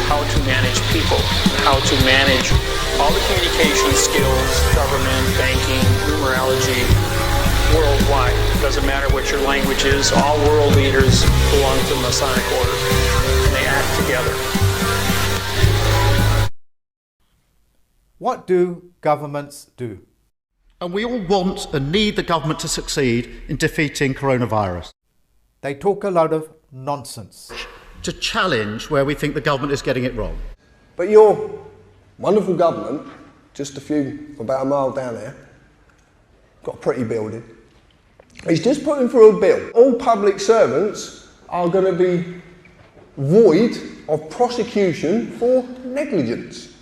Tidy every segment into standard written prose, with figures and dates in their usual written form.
how to manage people, how to manage all the communication skills, government, banking, numerology, worldwide. It doesn't matter what your language is, all world leaders belong to the Masonic order, and they act together. What do governments do? And we all want and need the government to succeed in defeating coronavirus. They talk a lot of nonsense. To challenge where we think the government is getting it wrong. But your wonderful government, about a mile down there, got a pretty building. He's just putting through a bill. All public servants are going to be void of prosecution for negligence.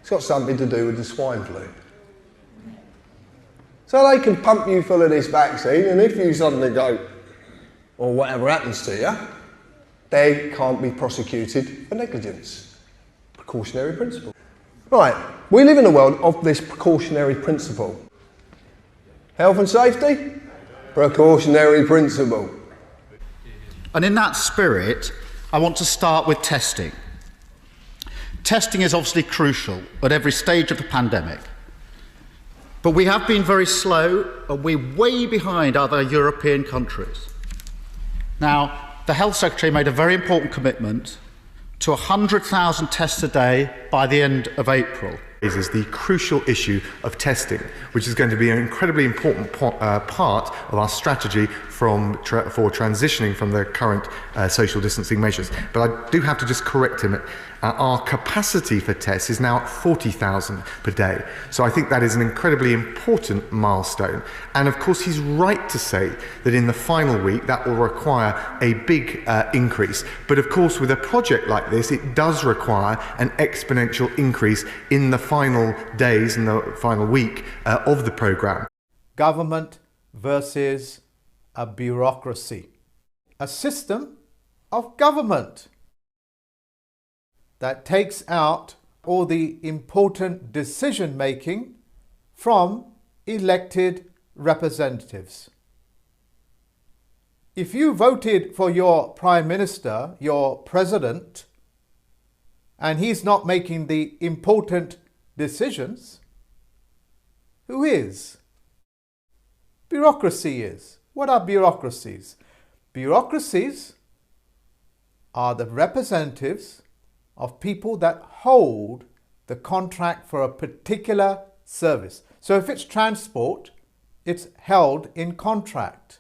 It's got something to do with the swine flu. So they can pump you full of this vaccine, and if you suddenly go, or whatever happens to you, they can't be prosecuted for negligence. Precautionary principle. Right, we live in a world of this precautionary principle. Health and safety, precautionary principle. And in that spirit, I want to start with testing. Testing is obviously crucial at every stage of the pandemic. But we have been very slow, and we're way behind other European countries. Now, the Health Secretary made a very important commitment to 100,000 tests a day by the end of April. Is the crucial issue of testing, which is going to be an incredibly important part of our strategy for transitioning from the current social distancing measures. But I do have to just correct him. Our capacity for tests is now at 40,000 per day. So I think that is an incredibly important milestone. And of course, he's right to say that in the final week, that will require a big increase. But of course, with a project like this, it does require an exponential increase in the final days and the final week of the programme. Government versus a bureaucracy. A system of government that takes out all the important decision making from elected representatives. If you voted for your Prime Minister, your President, and he's not making the important decisions, who is? Bureaucracy is. What are bureaucracies? Bureaucracies are the representatives of people that hold the contract for a particular service. So if it's transport, it's held in contract.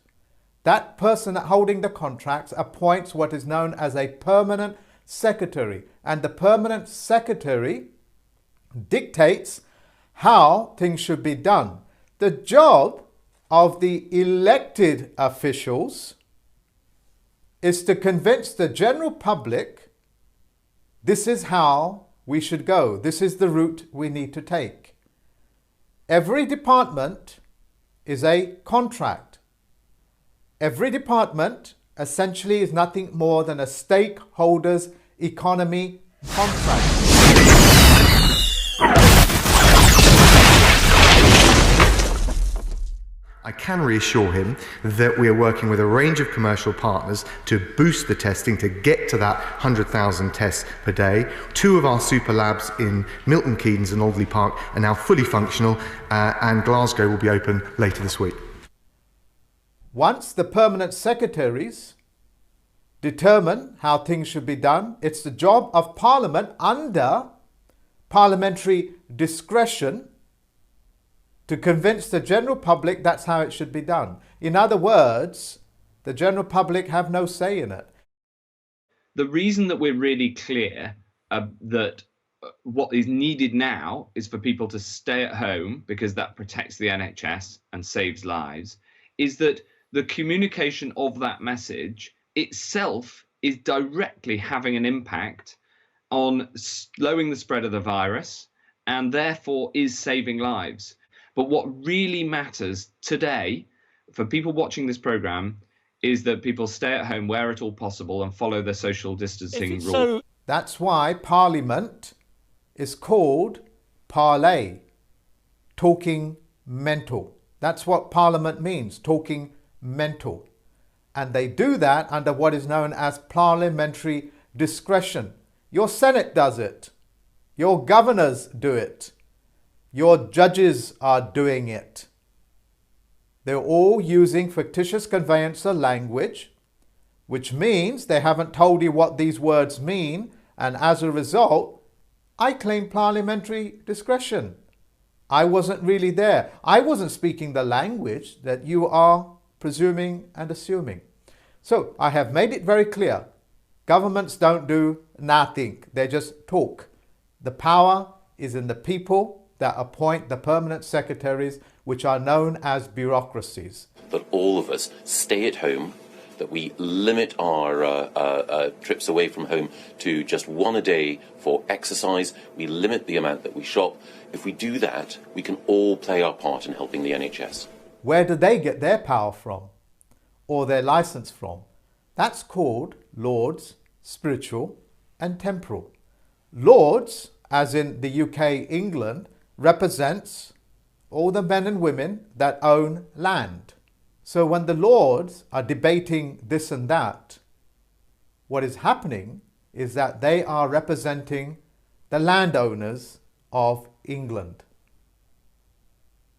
That person holding the contracts appoints what is known as a permanent secretary, and the permanent secretary dictates how things should be done. The job of the elected officials is to convince the general public this is how we should go. This is the route we need to take. Every department is a contract. Every department essentially is nothing more than a stakeholders economy contract. I can reassure him that we are working with a range of commercial partners to boost the testing to get to that 100,000 tests per day. 2 of our super labs in Milton Keynes and Alderley Park are now fully functional, and Glasgow will be open later this week. Once the permanent secretaries determine how things should be done, it's the job of Parliament under parliamentary discretion to convince the general public that's how it should be done. In other words, the general public have no say in it. The reason that we're really clear that what is needed now is for people to stay at home because that protects the NHS and saves lives, is that the communication of that message itself is directly having an impact on slowing the spread of the virus and therefore is saving lives. But what really matters today for people watching this programme is that people stay at home where at all possible and follow their social distancing rules. That's why Parliament is called parley, talking mental. That's what Parliament means, talking mental. And they do that under what is known as parliamentary discretion. Your Senate does it. Your governors do it. Your judges are doing it. They're all using fictitious conveyancer language, which means they haven't told you what these words mean, and as a result, I claim parliamentary discretion. I wasn't really there. I wasn't speaking the language that you are presuming and assuming. So I have made it very clear. Governments don't do nothing. They just talk. The power is in the people that appoint the permanent secretaries, which are known as bureaucracies. That all of us stay at home, that we limit our trips away from home to just one a day for exercise. We limit the amount that we shop. If we do that, we can all play our part in helping the NHS. Where do they get their power from or their license from? That's called Lords, spiritual and temporal. Lords, as in the UK, England, represents all the men and women that own land. So when the Lords are debating this and that, what is happening is that they are representing the landowners of England.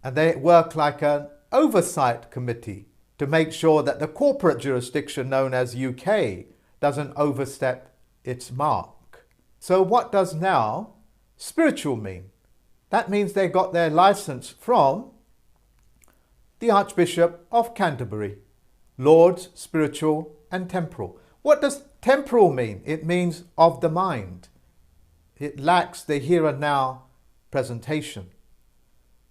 And they work like an oversight committee to make sure that the corporate jurisdiction known as UK doesn't overstep its mark. So what does now spiritual mean? That means they got their license from the Archbishop of Canterbury. Lords, spiritual and temporal. What does temporal mean? It means of the mind. It lacks the here and now presentation.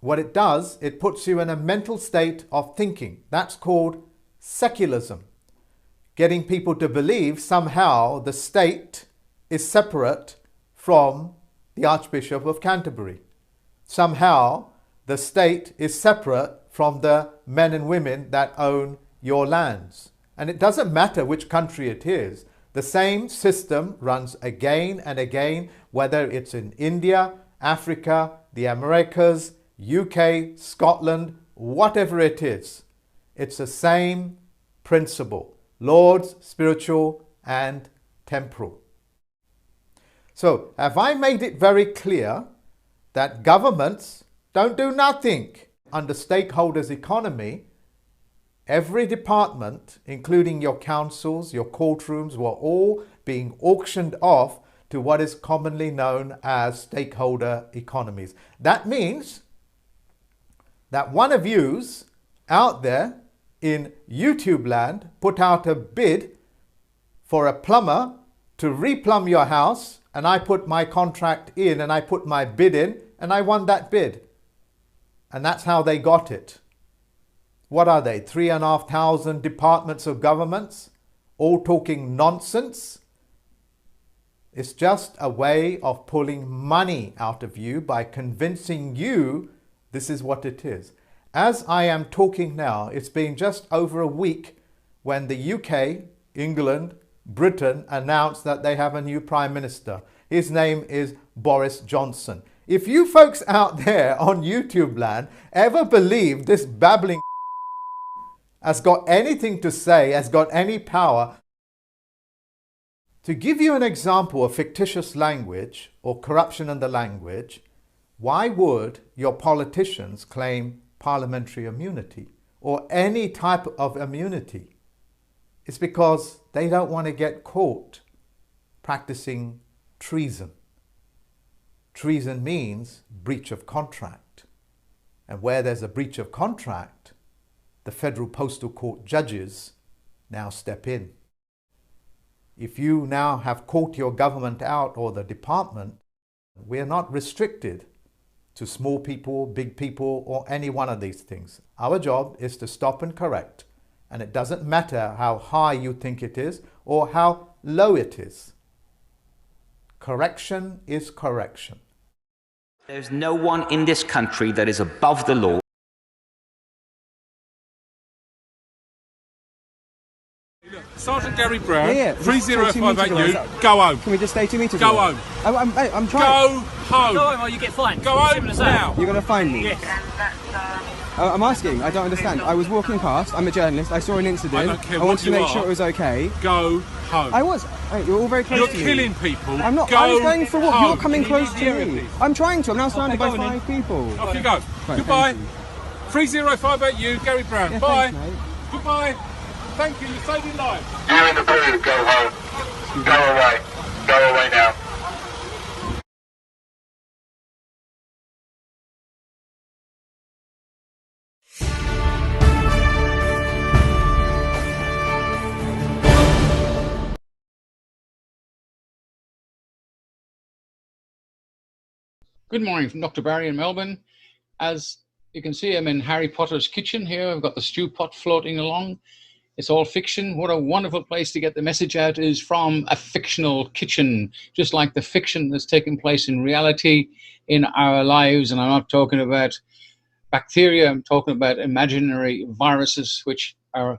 What it does, it puts you in a mental state of thinking. That's called secularism. Getting people to believe somehow the state is separate from the Archbishop of Canterbury. Somehow the state is separate from the men and women that own your lands. And it doesn't matter which country it is. The same system runs again and again, whether it's in India, Africa, the Americas, UK, Scotland, whatever it is. It's the same principle. Lords, spiritual and temporal. So, have I made it very clear that governments don't do nothing? Under stakeholders' economy, every department, including your councils, your courtrooms, were all being auctioned off to what is commonly known as stakeholder economies. That means that one of yous out there in YouTube land put out a bid for a plumber to replumb your house, and I put my contract in and I put my bid in and I won that bid. And that's how they got it. What are they? 3,500 departments of governments all talking nonsense? It's just a way of pulling money out of you by convincing you this is what it is. As I am talking now, it's been just over a week when the UK, England, Britain announced that they have a new Prime Minister. His name is Boris Johnson. If you folks out there on YouTube land ever believe this babbling has got anything to say, has got any power, to give you an example of fictitious language or corruption in the language, why would your politicians claim parliamentary immunity or any type of immunity? It's because they don't want to get caught practicing treason. Treason means breach of contract. And where there's a breach of contract, the Federal Postal Court judges now step in. If you now have caught your government out or the department, we are not restricted to small people, big people, or any one of these things. Our job is to stop and correct. And it doesn't matter how high you think it is or how low it is. Correction is correction. There's no one in this country that is above the law. Sergeant Gary Brown, Yeah, 3058U, go home. Can we just stay 2 meters Go away? home. I'm trying. Go home. Go home or you get fined. Go home now. You're going to find me? Yes. I'm asking. I don't understand. I was walking past. I'm a journalist. I saw an incident. I don't care I wanted what to make you sure are. it was okay. Go home. I was. Hey, you're all very close You're to me. killing people. I'm not. Go I was going for a walk. home. You're coming Can you close leave the to area, me. please? I'm trying to. I'm now surrounded Okay, by go on 5 people. Off you go. Right, Goodbye. thank you. 30588, Gary Brown. Yeah, Bye. thanks, mate. Goodbye. Thank you. You're saving lives. You're in the booth. Go home. Go away. Go away now. Good morning from Dr. Barry in Melbourne. As you can see, I'm in Harry Potter's kitchen here. I've got the stew pot floating along. It's all fiction. What a wonderful place to get the message out is from a fictional kitchen, just like the fiction that's taking place in reality in our lives. And I'm not talking about bacteria, I'm talking about imaginary viruses, which are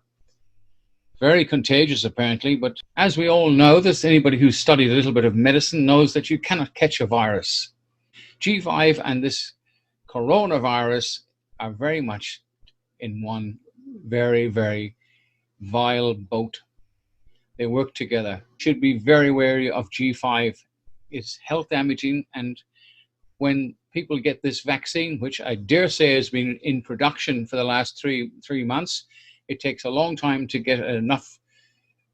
very contagious apparently. But as we all know, this anybody who's studied a little bit of medicine knows that you cannot catch a virus. G5 and this coronavirus are very much in one very, very vile boat. They work together. Should be very wary of G5. It's health damaging, and when people get this vaccine, which I dare say has been in production for the last three months, it takes a long time to get enough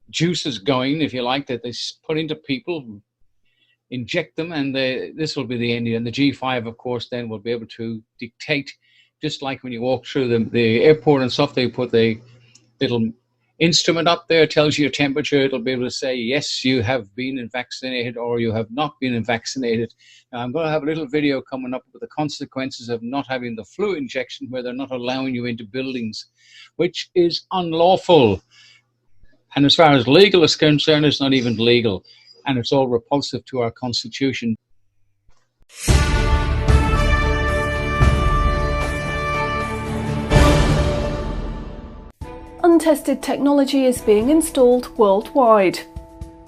juices going, if you like, that they put into people, inject them, and this will be the end. And the G5, of course, then will be able to dictate, just like when you walk through the airport and stuff, they put the little instrument up there, tells you your temperature. It'll be able to say, yes, you have been vaccinated or you have not been vaccinated. Now, I'm going to have a little video coming up with the consequences of not having the flu injection, where they're not allowing you into buildings, which is unlawful. And as far as legal is concerned, it's not even legal. And it's all repulsive to our constitution. Untested technology is being installed worldwide.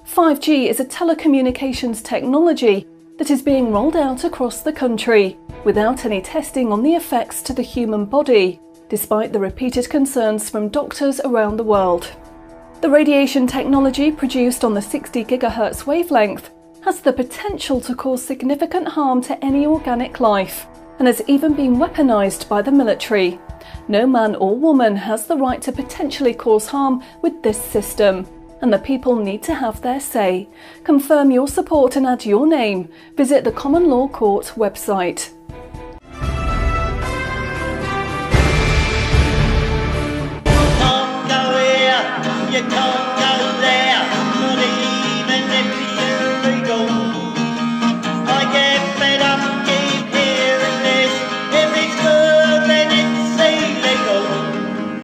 5G is a telecommunications technology that is being rolled out across the country without any testing on the effects to the human body, despite the repeated concerns from doctors around the world. The radiation technology produced on the 60 GHz wavelength has the potential to cause significant harm to any organic life and has even been weaponized by the military. No man or woman has the right to potentially cause harm with this system, and the people need to have their say. Confirm your support and add your name. Visit the Common Law Court website.